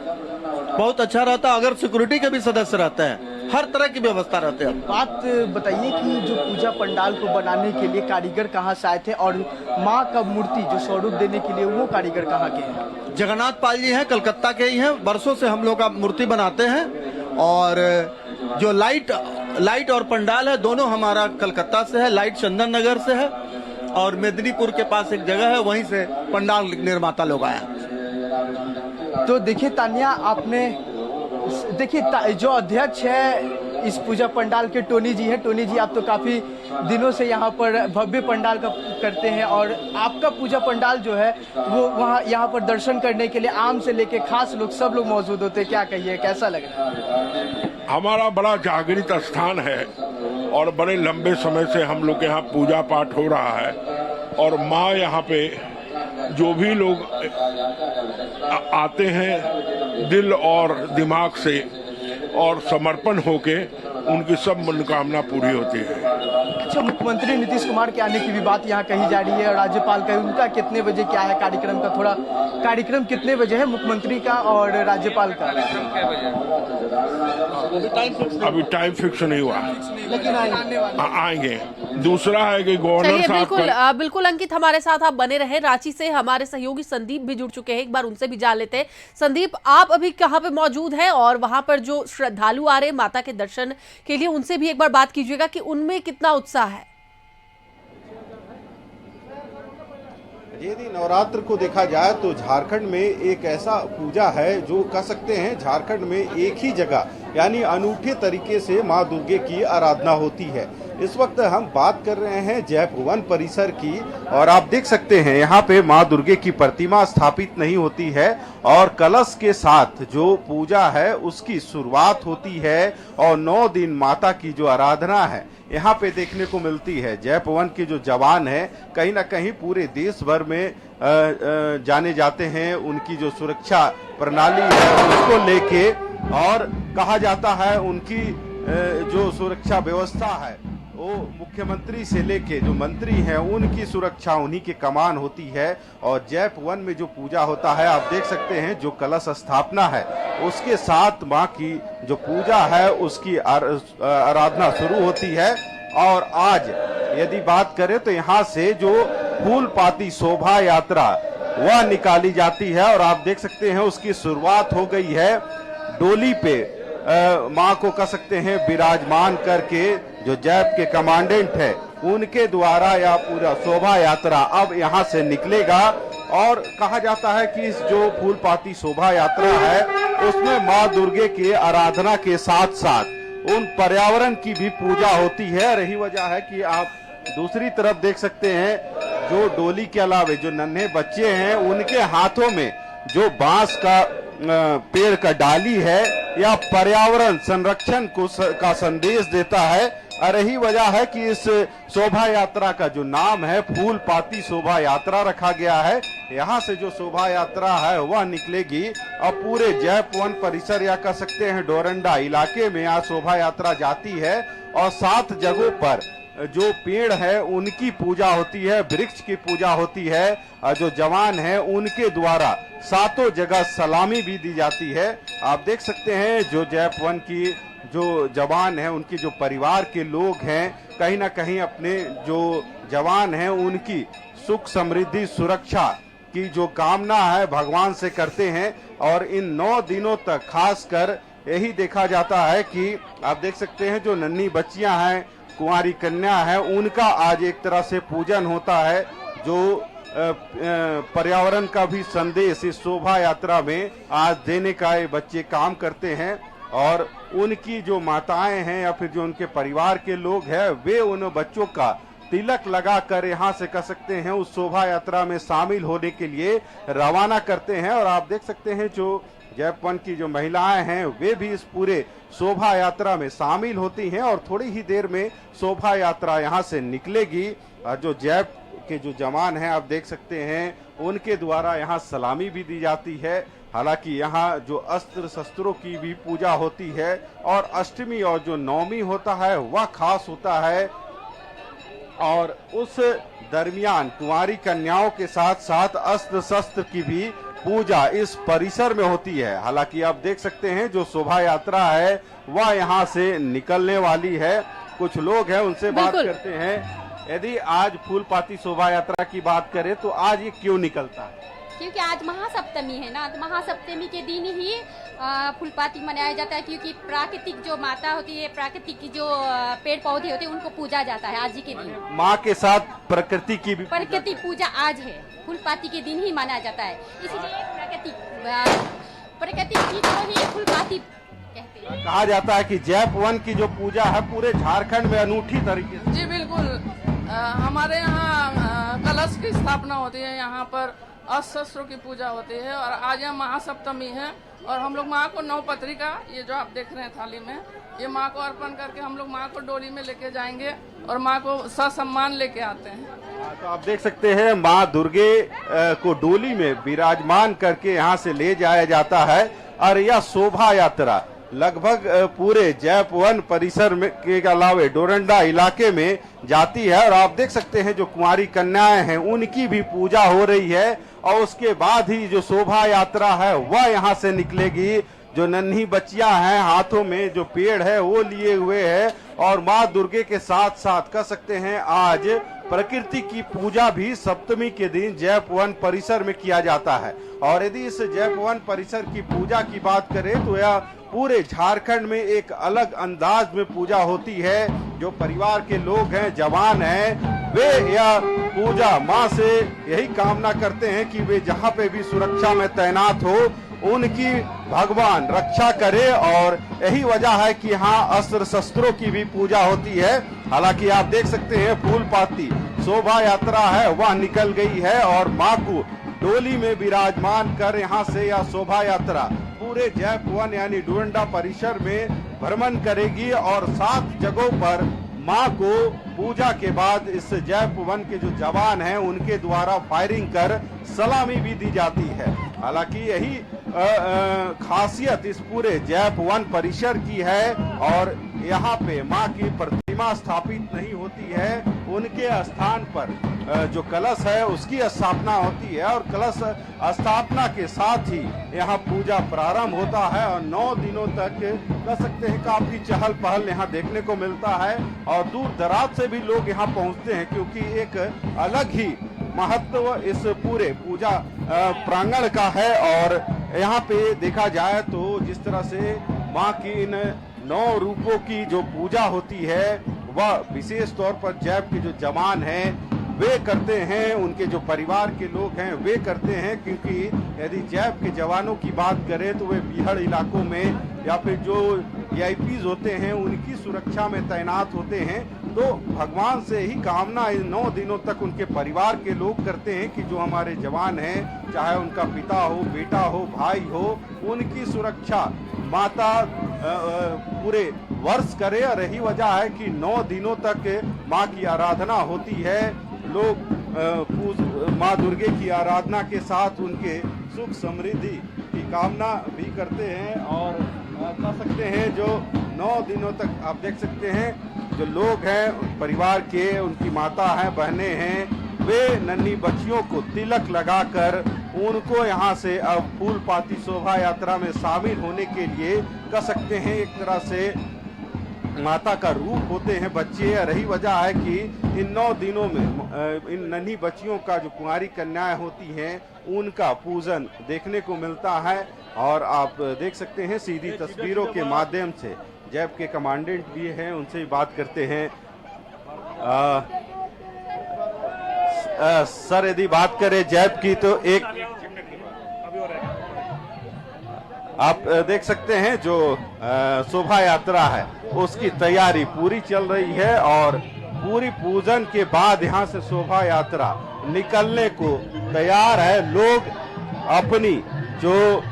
बहुत अच्छा रहता है। अगर सिक्योरिटी के भी सदस्य रहते हैं, हर तरह की व्यवस्था रहते हैं।
बात बताइए कि जो पूजा पंडाल को बनाने के लिए कारीगर कहाँ से आए थे और माँ का मूर्ति जो स्वरूप देने के लिए वो कारीगर कहाँ के हैं?
जगन्नाथ पाल जी हैं, कलकत्ता के ही हैं। वर्षों से हम लोग का मूर्ति बनाते हैं और जो लाइट और पंडाल है दोनों हमारा कलकत्ता से है। लाइट चंदन नगर से है और मेदिनीपुर के पास एक जगह है, वहीं से पंडाल निर्माता लोग आए।
तो देखिए तानिया, आपने देखिए जो अध्यक्ष है इस पूजा पंडाल के टोनी जी हैं। टोनी जी, आप तो काफी दिनों से यहाँ पर भव्य पंडाल का करते हैं और आपका पूजा पंडाल जो है वो वहाँ यहाँ पर दर्शन करने के लिए आम से लेके खास लोग सब लोग मौजूद होते हैं। क्या कहिए, कैसा लग रहा है?
हमारा बड़ा जागृत स्थान है और बड़े लंबे समय से हम लोग यहाँ पूजा पाठ हो रहा है और माँ यहाँ पे जो भी लोग आते हैं दिल और दिमाग से और समर्पण होके, उनकी सब मनोकामना पूरी होती है।
अच्छा, मुख्यमंत्री नीतीश कुमार के आने की भी बात यहाँ कही जा रही है और राज्यपाल का, उनका कितने बजे क्या है कार्यक्रम का? थोड़ा कार्यक्रम कितने बजे है मुख्यमंत्री का और राज्यपाल का?
अभी टाइम फिक्स नहीं हुआ,
लेकिन
आएंगे। दूसरा है कि गवर्नर साहब
बिल्कुल अंकित, हमारे साथ आप बने रहे। रांची से हमारे सहयोगी संदीप भी जुड़ चुके हैं, एक बार उनसे भी जान लेते हैं। संदीप, आप अभी कहाँ पे मौजूद हैं और वहां पर जो श्रद्धालु आ रहे हैं माता के दर्शन के लिए, उनसे भी एक बार बात कीजिएगा कि उनमें कितना उत्साह है।
यदि नवरात्र को देखा जाए तो झारखंड में एक ऐसा पूजा है जो कह सकते हैं झारखंड में एक ही जगह यानी अनूठे तरीके से मां दुर्गे की आराधना होती है। इस वक्त हम बात कर रहे हैं जय भवन परिसर की और आप देख सकते हैं यहाँ पे मां दुर्गे की प्रतिमा स्थापित नहीं होती है और कलश के साथ जो पूजा है उसकी शुरुआत होती है और 9 दिन माता की जो आराधना है यहाँ पे देखने को मिलती है। जय भवन के जो जवान है कहीं ना कहीं पूरे देश भर में जाने जाते हैं, उनकी जो सुरक्षा प्रणाली है उसको लेके, और कहा जाता है उनकी जो सुरक्षा व्यवस्था है वो मुख्यमंत्री से लेके जो मंत्री हैं उनकी सुरक्षा उन्हीं की कमान होती है। और जय भवन में जो पूजा होता है आप देख सकते हैं, जो कलश स्थापना है उसके साथ मां की जो पूजा है उसकी आराधना शुरू होती है। और आज यदि बात करें तो यहाँ से जो फूल पाती शोभा यात्रा वह निकाली जाती है और आप देख सकते हैं उसकी शुरुआत हो गई है। डोली पे मां को कह सकते हैं विराजमान करके जो जैप के कमांडेंट है उनके द्वारा यह पूरा शोभा यात्रा अब यहाँ से निकलेगा। और कहा जाता है कि इस जो फूल पाती शोभा यात्रा है उसमें मां दुर्गे के आराधना के साथ साथ उन पर्यावरण की भी पूजा होती है। रही वजह है कि आप दूसरी तरफ देख सकते हैं जो डोली के अलावा जो नन्हे बच्चे हैं उनके हाथों में जो बांस का पेड़ का डाली है या पर्यावरण संरक्षण का संदेश देता है। और यही वजह है कि इस शोभा यात्रा का जो नाम है फूल पाती शोभा यात्रा रखा गया है। यहाँ से जो शोभा यात्रा है वह निकलेगी और पूरे जय भवन परिसर या कह सकते हैं डोरंडा इलाके में यहाँ शोभा यात्रा जाती है और 7 जगहों पर जो पेड़ है उनकी पूजा होती है, वृक्ष की पूजा होती है और जो जवान है उनके द्वारा 7 जगह सलामी भी दी जाती है। आप देख सकते हैं जो जय भवन की जो जवान है उनकी जो परिवार के लोग हैं कहीं ना कहीं अपने जो जवान हैं उनकी सुख समृद्धि सुरक्षा की जो कामना है भगवान से करते हैं। और इन 9 दिनों तक खासकर यही देखा जाता है कि आप देख सकते हैं जो नन्ही बच्चियां हैं, कुंवारी कन्या है, उनका आज एक तरह से पूजन होता है। जो पर्यावरण का भी संदेश इस शोभा यात्रा में आज देने का ये बच्चे काम करते हैं। और उनकी जो माताएं हैं या फिर जो उनके परिवार के लोग हैं, वे उन बच्चों का तिलक लगाकर यहाँ से कह सकते हैं उस शोभा यात्रा में शामिल होने के लिए रवाना करते हैं। और आप देख सकते हैं जो जैप वन की जो महिलाएं हैं वे भी इस पूरे शोभा यात्रा में शामिल होती हैं। और थोड़ी ही देर में शोभा यात्रा यहाँ से निकलेगी। जो जैप के जो जवान हैं आप देख सकते हैं उनके द्वारा यहाँ सलामी भी दी जाती है। हालांकि यहाँ जो अस्त्र शस्त्रों की भी पूजा होती है और अष्टमी और जो नवमी होता है वह खास होता है। और उस दरमियान कुंवारी कन्याओं के साथ साथ अस्त्र शस्त्र की भी पूजा इस परिसर में होती है। हालांकि आप देख सकते हैं जो शोभा यात्रा है वह यहाँ से निकलने वाली है। कुछ लोग हैं उनसे बात करते हैं। यदि आज फूलपाती शोभा यात्रा की बात करें तो आज ये क्यों निकलता है?
क्योंकि आज महासप्तमी है ना, तो महासप्तमी के दिन ही फूलपाती मनाया जाता है। क्योंकि प्राकृतिक जो माता होती है, प्राकृतिक की जो पेड़ पौधे होते हैं उनको पूजा जाता है आज ही के दिन।
माँ के साथ प्रकृति की भी
प्रकृति पूजा आज है, फूलपाती के दिन ही माना जाता है। इसलिए प्रकृति की को ही फूलपाती कहते हैं।
कहा जाता है कि जैप वन की जो पूजा है पूरे झारखंड में अनूठी तरीके से।
जी बिल्कुल, हमारे यहाँ कलश की स्थापना होती है, यहाँ पर अस्त्र शस्त्रों की पूजा होती है। और आज यहाँ महासप्तमी है और हम लोग माँ को 9 पत्रिका, ये जो आप देख रहे हैं थाली में, ये माँ को अर्पण करके हम लोग माँ को डोली में लेके जाएंगे और माँ को ससम्मान लेके आते हैं।
तो आप देख सकते हैं माँ दुर्गे को डोली में विराजमान करके यहाँ से ले जाया जाता है। और यह शोभा यात्रा लगभग पूरे जैप वन परिसर में के अलावे डोरंडा इलाके में जाती है। और आप देख सकते हैं जो कुंवारी कन्याएं हैं उनकी भी पूजा हो रही है। और उसके बाद ही जो शोभा यात्रा है वह यहाँ से निकलेगी। जो नन्ही बच्चियां हैं हाथों में जो पेड़ है वो लिए हुए है। और माँ दुर्गे के साथ साथ कह सकते हैं आज प्रकृति की पूजा भी सप्तमी के दिन जैप वन परिसर में किया जाता है। और यदि इस जैप वन परिसर की पूजा की बात करें तो यह पूरे झारखंड में एक अलग अंदाज में पूजा होती है। जो परिवार के लोग हैं, जवान हैं, वे यह पूजा माँ से यही कामना करते हैं कि वे जहाँ पे भी सुरक्षा में तैनात हो उनकी भगवान रक्षा करे। और यही वजह है कि यहाँ अस्त्र शस्त्रों की भी पूजा होती है। हालांकि आप देख सकते हैं फूलपाती शोभा यात्रा है वह निकल गई है और माँ को डोली में विराजमान कर यहाँ से यह शोभा यात्रा पूरे जैप वन यानी डोरंडा परिसर में भ्रमण करेगी। और 7 जगहों पर माँ को पूजा के बाद इस जैप वन के जो जवान हैं उनके द्वारा फायरिंग कर सलामी भी दी जाती है। हालांकि यही खासियत इस पूरे जैप वन परिसर की है। और यहाँ पे माँ की प्रतिमा स्थापित नहीं होती है, उनके स्थान पर जो कलश है उसकी स्थापना होती है। और कलश स्थापना के साथ ही यहाँ पूजा प्रारंभ होता है। और 9 दिनों तक कह सकते हैं काफी चहल पहल यहाँ देखने को मिलता है। और दूर दराज से भी लोग यहाँ पहुँचते हैं क्योंकि एक अलग ही महत्व इस पूरे पूजा प्रांगण का है। और यहाँ पे देखा जाए तो जिस तरह से माँ की इन 9 रूपों की जो पूजा होती है वह विशेष तौर पर जैप के जो जवान हैं वे करते हैं, उनके जो परिवार के लोग हैं वे करते हैं। क्योंकि यदि जैप के जवानों की बात करें तो वे बीहड़ इलाकों में या फिर जो वीआईपीज होते हैं उनकी सुरक्षा में तैनात होते हैं। तो भगवान से ही कामना इन 9 दिनों तक उनके परिवार के लोग करते हैं कि जो हमारे जवान हैं, चाहे उनका पिता हो, बेटा हो, भाई हो, उनकी सुरक्षा माता पूरे वर्ष करे। और यही वजह है कि 9 दिनों तक माँ की आराधना होती है। लोग माँ दुर्गे की आराधना के साथ उनके सुख समृद्धि की कामना भी करते हैं। और कह सकते हैं जो 9 दिनों तक आप देख सकते हैं जो लोग हैं परिवार के, उनकी माता हैं, बहनें हैं, वे नन्ही बच्चियों को तिलक लगाकर उनको यहाँ से अब फूलपाती शोभा यात्रा में शामिल होने के लिए कह सकते हैं एक तरह से माता का रूप होते हैं बच्चे। रही वजह है कि इन 9 दिनों में इन नन्ही बच्चियों का जो कुंवारी कन्याएं होती हैं उनका पूजन देखने को मिलता है। और आप देख सकते हैं सीधी तस्वीरों के माध्यम से जैप के कमांडेंट भी हैं, उनसे भी बात करते हैं। सर यदि बात करें जैप की तो एक आप देख सकते हैं जो शोभा यात्रा है उसकी तैयारी पूरी चल रही है और पूरी पूजन के बाद यहाँ से शोभा यात्रा निकलने को तैयार है। लोग अपनी जो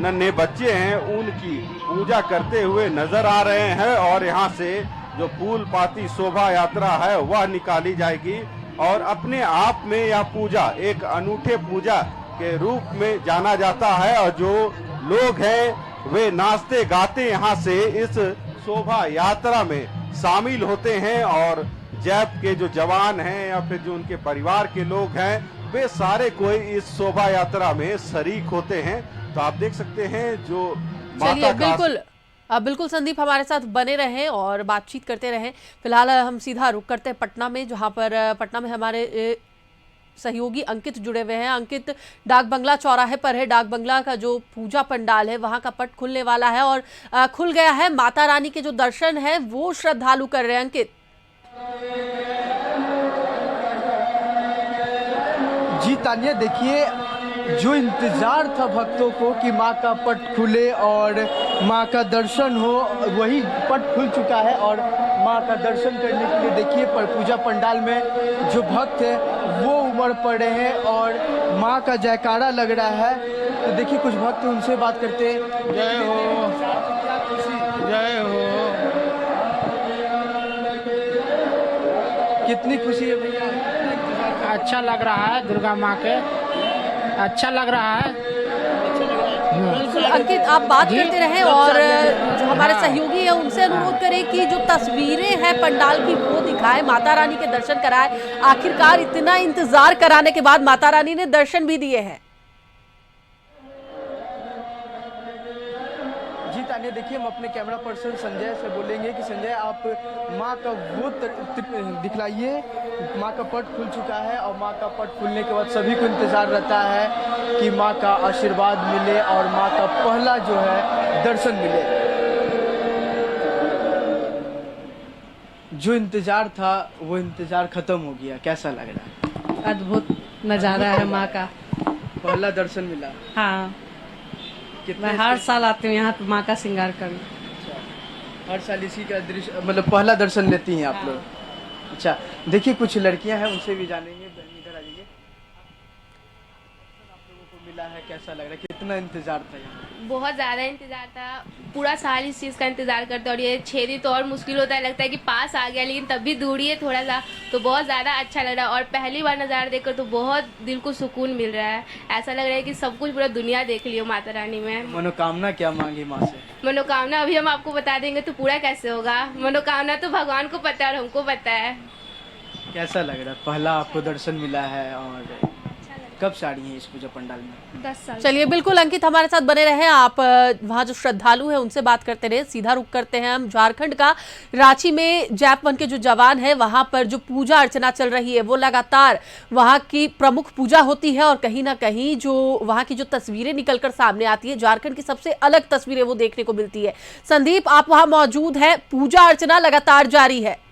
नन्हे बच्चे हैं उनकी पूजा करते हुए नजर आ रहे हैं और यहाँ से जो फूल पाती शोभा यात्रा है वह निकाली जाएगी और अपने आप में यह पूजा एक अनूठे पूजा के रूप में जाना जाता है। और जो लोग हैं वे नाचते गाते यहाँ से इस शोभा यात्रा में शामिल होते हैं और जैप के जो जवान हैं या फिर जो उनके परिवार के लोग हैं वे सारे कोई इस शोभा यात्रा में शरीक होते हैं। तो आप देख सकते हैं जो माता का
बिल्कुल संदीप हमारे साथ बने रहें और बातचीत करते रहें। फिलहाल हम सीधा रुक करते हैं पटना में, जहां पर पटना में हमारे सहयोगी अंकित जुड़े हुए हैं। अंकित, डाक बंगला चौराहे पर है, डाक बंगला का जो पूजा पंडाल है वहां का पट खुलने वाला है और खुल गया है। माता रानी के जो दर्शन है वो श्रद्धालु कर रहे हैं। अंकित
जी तानिया, देखिए जो इंतजार था भक्तों को कि माँ का पट खुले और माँ का दर्शन हो, वही पट खुल चुका है और माँ का दर्शन करने के लिए देखिए पूजा पंडाल में जो भक्त हैं वो उमड़ पड़े हैं और माँ का जयकारा लग रहा है। तो देखिए कुछ भक्त उनसे बात करते हैं। जय हो, जय हो। कितनी खुशी है भैया?
अच्छा लग रहा है, दुर्गा माँ के अच्छा लग रहा है।
बिल्कुल अंकित, आप बात करते रहें और जो हमारे सहयोगी है उनसे अनुरोध करें कि जो तस्वीरें हैं पंडाल की वो दिखाएं, माता रानी के दर्शन कराएं। आखिरकार इतना इंतजार कराने के बाद माता रानी ने दर्शन भी दिए हैं।
जी तानिया, देखिए हम अपने कैमरा पर्सन संजय से बोलेंगे कि संजय आप माँ का वो दिखलाइए। माँ का पट खुल चुका है और माँ का पट खुलने के बाद सभी को इंतजार रहता है कि माँ का आशीर्वाद मिले और माँ का पहला जो है दर्शन मिले। जो इंतजार था वो इंतजार खत्म हो गया, कैसा लग रहा है?
अद्भुत नज़ारा है, माँ का
पहला दर्शन मिला।
हाँ, मैं हर साल आती हूँ यहाँ पे माँ का श्रृंगार करने।
हर साल इसी का दृश्य मतलब पहला दर्शन लेती हैं आप लोग? अच्छा, देखिए कुछ लड़कियां हैं उनसे भी जानेंगे। इधर आ जाइए। आप लोगों को मिला है, कैसा लग रहा है? कितना इंतजार था यहाँ?
बहुत ज़्यादा इंतजार था, पूरा साल इस चीज़ का इंतजार करते और ये 6 दिन तो और मुश्किल होता है, लगता है कि पास आ गया लेकिन तब भी दूरी है थोड़ा सा, तो बहुत ज़्यादा अच्छा लग रहा है। और पहली बार नज़ारा देखकर तो बहुत दिल को सुकून मिल रहा है। ऐसा लग रहा है कि सब कुछ पूरा दुनिया देख लियो माता रानी में।
मनोकामना क्या मांगी माँ से?
मनोकामना अभी हम आपको बता देंगे तो पूरा कैसे होगा, मनोकामना तो भगवान को पता है और हमको पता है।
कैसा लग रहा है? पहला आपको दर्शन मिला है और कब से आ रही हैं इस पूजा पंडाल में?
10 साल।
चलिए बिल्कुल अंकित हमारे साथ बने रहे। आप वहाँ जो श्रद्धालु हैं उनसे बात करते रहे। सीधा रुक करते हैं हम झारखंड का, रांची में जैप 1 के जो जवान है वहाँ पर जो पूजा अर्चना चल रही है वो लगातार वहाँ की प्रमुख पूजा होती है और कहीं ना कहीं जो वहाँ की जो तस्वीरें निकलकर सामने आती है, झारखंड की सबसे अलग तस्वीरें वो देखने को मिलती है। संदीप आप वहाँ मौजूद है, पूजा अर्चना लगातार जारी है।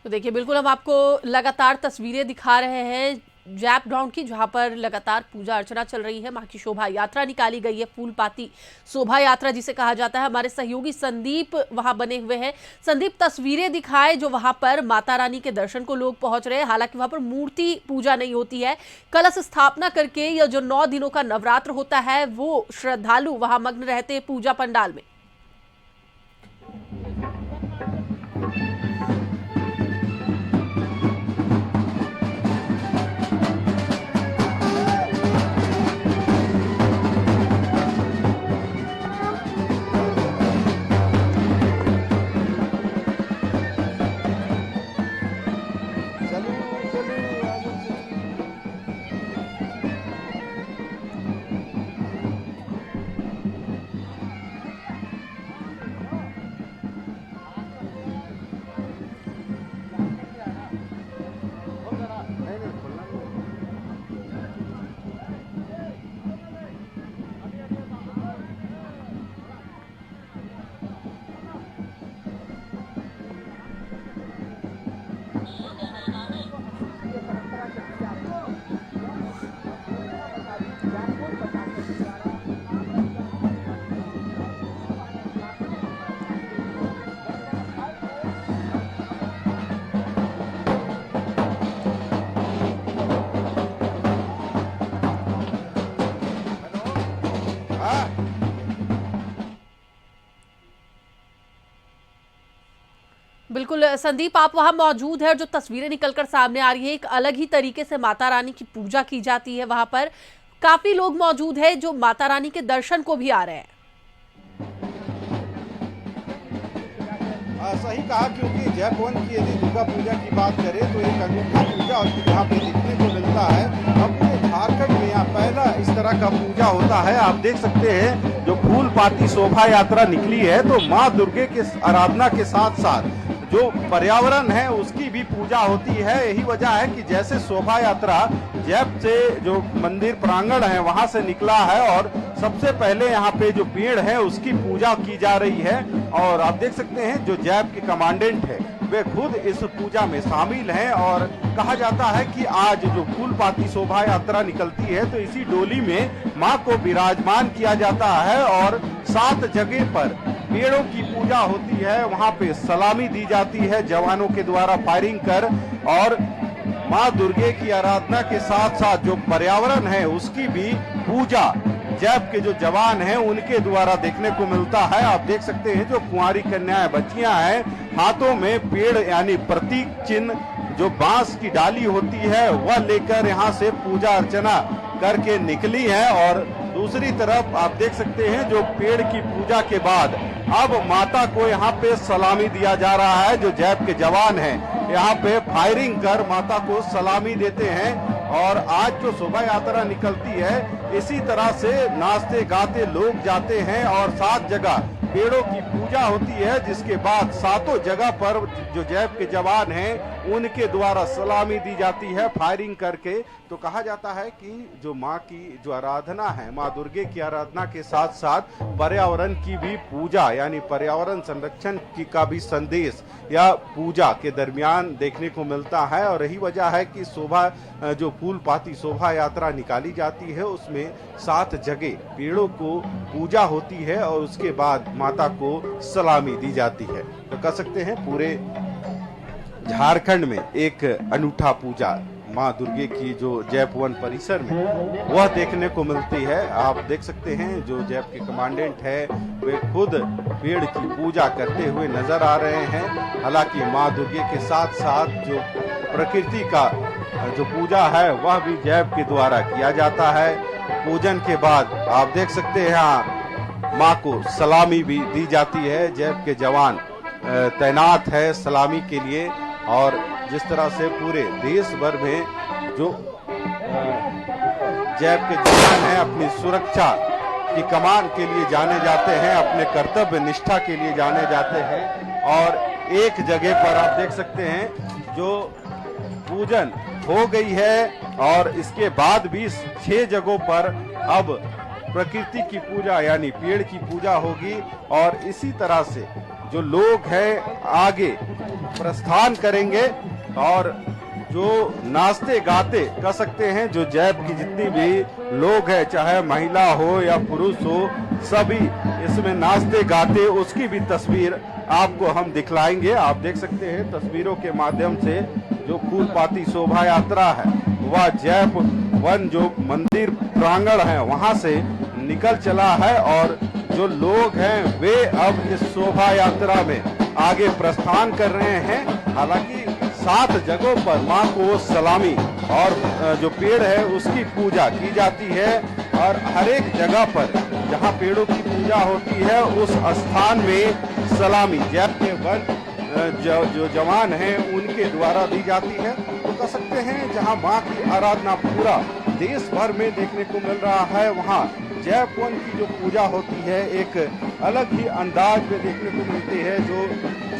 तो देखिए बिल्कुल हम आपको लगातार तस्वीरें दिखा रहे हैं जैप ग्राउंड की, जहां पर लगातार पूजा अर्चना चल रही है। मां की शोभा यात्रा निकाली गई है, फूल पाती शोभा यात्रा जिसे कहा जाता है। हमारे सहयोगी संदीप वहां बने हुए हैं। संदीप तस्वीरें दिखाए जो वहां पर माता रानी के दर्शन को लोग पहुंच रहे हैं। हालांकि वहां पर मूर्ति पूजा नहीं होती है, कलश स्थापना करके यह जो 9 दिनों का नवरात्र होता है वो श्रद्धालु वहां मग्न रहते हैं पूजा पंडाल में। बिल्कुल संदीप, आप वहां मौजूद है और जो तस्वीरें निकलकर सामने आ रही है, एक अलग ही तरीके से माता रानी की पूजा की जाती है। वहां पर काफी लोग मौजूद है जो माता रानी के दर्शन को भी आ रहे हैं।
सही कहा, क्योंकि जयपुर की यदि दुर्गा पूजा की बात करें तो एक अनूठा पूजा यहाँ पे देखने को मिलता है। अब पूरे झारखंड में यहाँ पहला इस तरह का पूजा होता है। आप देख सकते हैं जो फूल पाती शोभा यात्रा निकली है, तो माँ दुर्गे के आराधना के साथ साथ जो पर्यावरण है उसकी भी पूजा होती है। यही वजह है कि जैसे शोभा यात्रा जैप से जो मंदिर प्रांगण है वहां से निकला है और सबसे पहले यहाँ पे जो पेड़ है उसकी पूजा की जा रही है। और आप देख सकते हैं जो जैप के कमांडेंट है वे खुद इस पूजा में शामिल हैं। और कहा जाता है कि आज जो फूल पाती शोभा यात्रा निकलती है तो इसी डोली में मां को विराजमान किया जाता है और 7 जगह पर पेड़ों की पूजा होती है। वहां पे सलामी दी जाती है जवानों के द्वारा फायरिंग कर, और मां दुर्गे की आराधना के साथ साथ जो पर्यावरण है उसकी भी पूजा जैप के जो जवान हैं उनके द्वारा देखने को मिलता है। आप देख सकते हैं जो कुंवारी कन्याएं बच्चियां हैं हाथों में पेड़ यानी प्रतीक चिन्ह जो बांस की डाली होती है वह लेकर यहाँ से पूजा अर्चना करके निकली है। और दूसरी तरफ आप देख सकते हैं जो पेड़ की पूजा के बाद अब माता को यहाँ पे सलामी दिया जा रहा है। जो जैप के जवान हैं यहाँ पे फायरिंग कर माता को सलामी देते हैं। और आज जो शोभा यात्रा निकलती है इसी तरह से नाचते गाते लोग जाते हैं और 7 जगह पेड़ों की पूजा होती है, जिसके बाद 7 जगह पर जो जैप के जवान हैं उनके द्वारा सलामी दी जाती है फायरिंग करके। तो कहा जाता है कि जो माँ की जो आराधना है, माँ दुर्गे की आराधना के साथ साथ पर्यावरण की भी पूजा यानी पर्यावरण संरक्षण की का भी संदेश या पूजा के दरमियान देखने को मिलता है। और यही वजह है कि शोभा जो फूल पाती शोभा यात्रा निकाली जाती है उसमें 7 जगह पेड़ों को पूजा होती है और उसके बाद माता को सलामी दी जाती है। तो कह सकते हैं पूरे झारखंड में एक अनूठा पूजा माँ दुर्गे की जो जैप वन परिसर में वह देखने को मिलती है। आप देख सकते हैं जो जैप के कमांडेंट है वे खुद पेड़ की पूजा करते हुए नजर आ रहे हैं। हालांकि माँ दुर्गे के साथ साथ जो प्रकृति का जो पूजा है वह भी जैप के द्वारा किया जाता है। पूजन के बाद आप देख सकते हैं यहाँ माँ को सलामी भी दी जाती है। जैप के जवान तैनात है सलामी के लिए। और जिस तरह से पूरे देश भर में जो जैप के जवान हैं अपनी सुरक्षा की कमान के लिए जाने जाते हैं, अपने कर्तव्य निष्ठा के लिए जाने जाते हैं। और एक जगह पर आप देख सकते हैं जो पूजन हो गई है और इसके बाद भी 6 जगहों पर अब प्रकृति की पूजा यानी पेड़ की पूजा होगी। और इसी तरह से जो लोग हैं आगे प्रस्थान करेंगे और जो नाचते गाते कह सकते हैं जो जैप की जितनी भी लोग हैं चाहे महिला हो या पुरुष हो सभी इसमें नाचते गाते उसकी भी तस्वीर आपको हम दिखलाएंगे। आप देख सकते हैं तस्वीरों के माध्यम से जो फूल पाती शोभा यात्रा है वह जैप वन जो मंदिर प्रांगण है वहां से निकल चला है। और जो लोग हैं वे अब इस शोभा यात्रा में आगे प्रस्थान कर रहे हैं। हालांकि 7 जगहों पर मां को सलामी और जो पेड़ है उसकी पूजा की जाती है। और हर एक जगह पर जहां पेड़ों की पूजा होती है उस स्थान में सलामी जैप के वन जो जवान हैं उनके द्वारा दी जाती है। तो कह सकते हैं जहां मां की आराधना पूरा देश भर में देखने को मिल रहा है वहां जैप वन की जो पूजा होती है एक अलग ही अंदाज में देखने को मिलती है। जो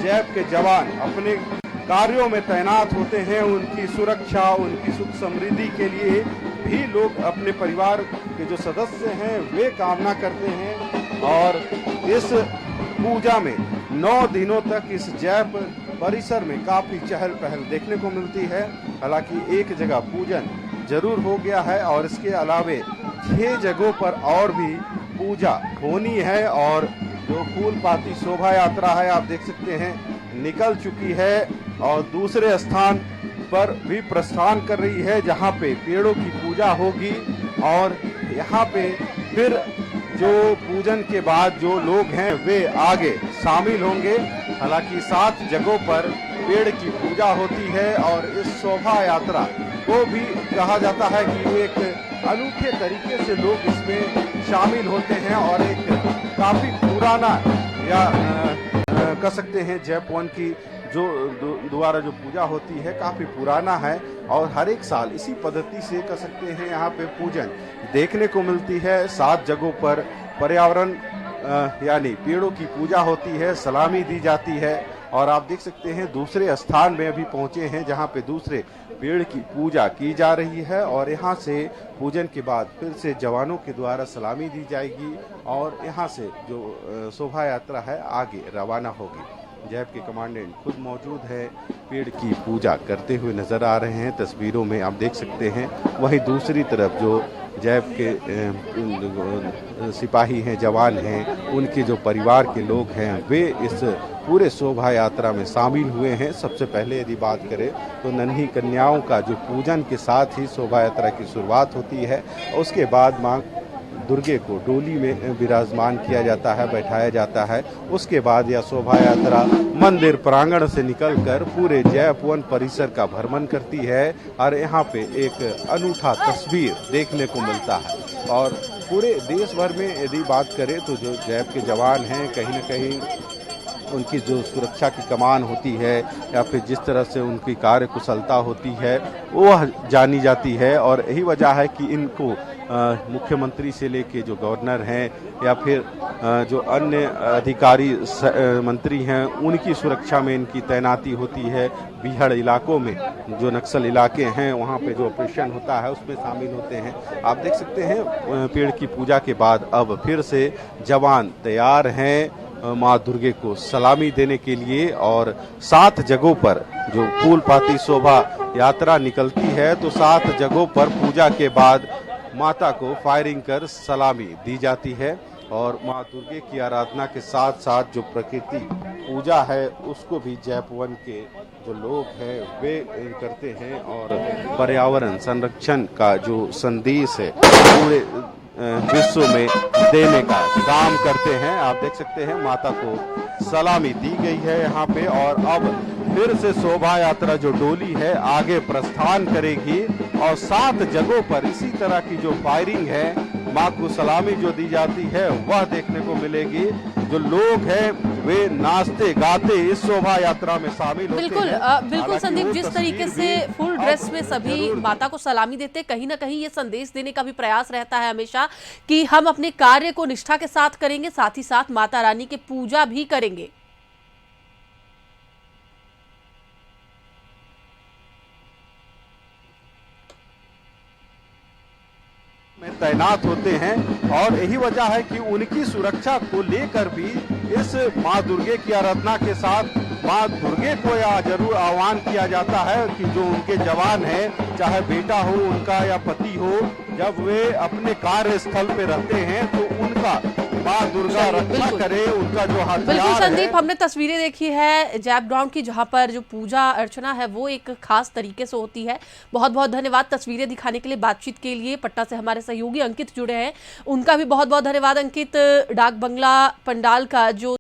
जैप के जवान अपने कार्यों में तैनात होते हैं उनकी सुरक्षा उनकी सुख समृद्धि के लिए भी लोग अपने परिवार के जो सदस्य हैं वे कामना करते हैं। और इस पूजा में 9 दिनों तक इस जैप परिसर में काफी चहल पहल देखने को मिलती है। हालांकि एक जगह पूजन जरूर हो गया है और इसके अलावे 6 जगहों पर और भी पूजा होनी है। और जो फूल पाती शोभा यात्रा है आप देख सकते हैं निकल चुकी है और दूसरे स्थान पर भी प्रस्थान कर रही है जहां पे पेड़ों की पूजा होगी। और यहाँ पे फिर जो पूजन के बाद जो लोग हैं वे आगे शामिल होंगे। हालांकि 7 जगहों पर पेड़ की पूजा होती है और इस शोभा यात्रा को भी कहा जाता है कि एक अनूठे तरीके से लोग इसमें शामिल होते हैं और एक काफी पुराना या कह सकते हैं जयपुवन की जो द्वारा जो पूजा होती है काफी पुराना है और हर एक साल इसी पद्धति से कह सकते हैं यहाँ पे पूजन देखने को मिलती है। 7 जगहों पर पर्यावरण यानी पेड़ों की पूजा होती है, सलामी दी जाती है और आप देख सकते हैं दूसरे स्थान में अभी पहुंचे हैं जहां पे दूसरे पेड़ की पूजा की जा रही है और यहां से पूजन के बाद फिर से जवानों के द्वारा सलामी दी जाएगी और यहां से जो शोभा यात्रा है आगे रवाना होगी। जैप के कमांडेंट खुद मौजूद है, पेड़ की पूजा करते हुए नजर आ रहे हैं, तस्वीरों में आप देख सकते हैं। वहीं दूसरी तरफ जो जैप के सिपाही हैं, जवान हैं, उनके जो परिवार के लोग हैं वे इस पूरे शोभा यात्रा में शामिल हुए हैं। सबसे पहले यदि बात करें तो नन्ही कन्याओं का जो पूजन के साथ ही शोभा यात्रा की शुरुआत होती है। उसके बाद मां दुर्गे को डोली में विराजमान किया जाता है, बैठाया जाता है। उसके बाद यह शोभा यात्रा मंदिर प्रांगण से निकलकर पूरे जयपुवन परिसर का भ्रमण करती है और यहाँ पे एक अनूठा तस्वीर देखने को मिलता है। और पूरे देश भर में यदि बात करें तो जो जैप के जवान हैं कहीं न कहीं उनकी जो सुरक्षा की कमान होती है या फिर जिस तरह से उनकी कार्य कुशलता होती है वह जानी जाती है और यही वजह है कि इनको मुख्यमंत्री से लेके जो गवर्नर हैं या फिर जो अन्य अधिकारी मंत्री हैं उनकी सुरक्षा में इनकी तैनाती होती है। बिहड़ इलाकों में जो नक्सल इलाके हैं वहाँ पे जो ऑपरेशन होता है उसमें शामिल होते हैं। आप देख सकते हैं पेड़ की पूजा के बाद अब फिर से जवान तैयार हैं माँ दुर्गे को सलामी देने के लिए और 7 जगहों पर जो फूल पाती शोभा यात्रा निकलती है तो 7 जगहों पर पूजा के बाद माता को फायरिंग कर सलामी दी जाती है और माँ दुर्गे की आराधना के साथ साथ जो प्रकृति पूजा है उसको भी जयपुवन के जो लोग हैं वे करते हैं और पर्यावरण संरक्षण का जो संदेश है पूरे विश्व में देने का काम करते हैं। आप देख सकते हैं माता को सलामी दी गई है यहाँ पे और अब फिर से शोभा यात्रा जो डोली है आगे प्रस्थान करेगी और 7 जगहों पर इसी तरह की जो फायरिंग है माँ को सलामी जो दी जाती है वह देखने को मिलेगी। जो लोग हैं वे नाचते गाते इस शोभा यात्रा में शामिल होते हैं।
बिल्कुल संदीप, जिस तरीके से फुल ड्रेस में सभी माता को सलामी देते कहीं ना कहीं ये संदेश देने का भी प्रयास रहता है हमेशा कि हम अपने कार्य को निष्ठा के साथ करेंगे, साथ ही साथ माता रानी की पूजा भी करेंगे।
में तैनात होते हैं और यही वजह है कि उनकी सुरक्षा को लेकर भी इस माँ दुर्गे की आराधना के साथ माँ दुर्गे को यह जरूर आह्वान किया जाता है कि जो उनके जवान हैं, चाहे बेटा हो उनका या पति हो, जब वे अपने कार्यस्थल पे रहते हैं तो उनका माँ दुर्गा रक्षा करे, उनका जो हथियार
बिल्कुल संदीप, हमने तस्वीरें देखी है जैप ग्राउंड की जहां पर जो पूजा अर्चना है वो एक खास तरीके से होती है। बहुत बहुत धन्यवाद तस्वीरें दिखाने के लिए, बातचीत के लिए। पटना से हमारे सहयोगी अंकित जुड़े हैं, उनका भी बहुत बहुत धन्यवाद अंकित। डाक बंगला पंडाल का जो